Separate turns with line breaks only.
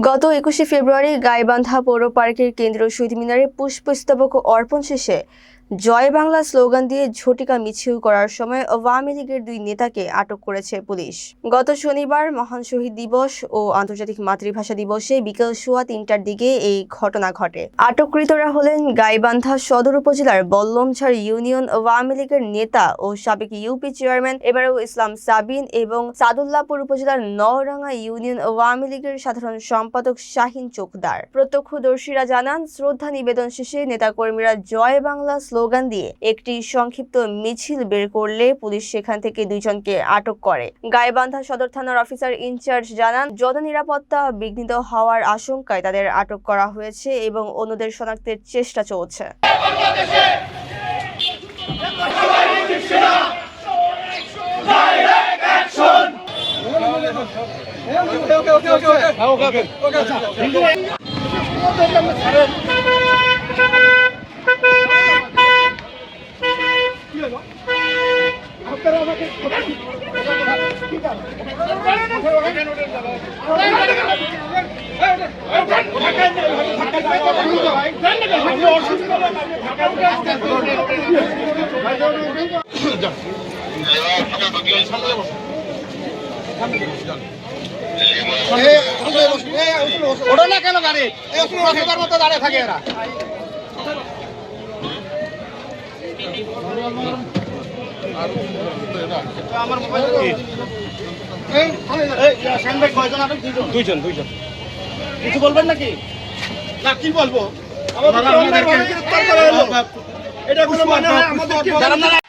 গত 21শে ফেব্রুয়ারি গাইবান্ধা পৌর পার্কের কেন্দ্রীয় শহীদ মিনারে পুষ্পস্তবক অর্পণ শেষে জয় বাংলা স্লোগান দিয়ে ঝটিকা মিছিল করার সময় আওয়ামী লীগের দুই নেতাকে আটক করেছে পুলিশ। গত শনিবার মহান শহীদ দিবস ও আন্তর্জাতিক মাতৃভাষা দিবসে বিকেল 3:15টার দিকে এই ঘটনা ঘটে। আটককৃতরা হলেন গাইবান্ধা সদর উপজেলার বল্লমঝাড় ইউনিয়ন আওয়ামী লীগের নেতা ও সাবেক ইউপি চেয়ারম্যান এবারেও ইসলাম সাবিন এবং সাদুল্লাপুর উপজেলার নওরাঙ্গা ইউনিয়ন আওয়ামী লীগের সাধারণ সম্পাদক শাহিন চোকদার। প্রত্যক্ষদর্শীরা জানান, শ্রদ্ধা নিবেদন শেষে নেতাকর্মীরা জয় বাংলা স্লোগান দিয়ে একটি সংক্ষিপ্ত মিছিল বের করলে পুলিশ সেখান থেকে দুইজনকে আটক করে। গাইবান্ধা সদর থানার অফিসার ইনচার্জ জানান, জননিরাপত্তা বিঘ্নিত হওয়ার আশঙ্কায় তাদের আটক করা হয়েছে এবং অন্যদের শনাক্তের চেষ্টা চলছে।
ওটা না কেন গাড়ি মতো দাঁড়িয়ে থাকে এরা। আমার মোবাইল দুইজন কিছু বলবেন নাকি? না, কি বলবো? এটা কোনো মানে আমাদের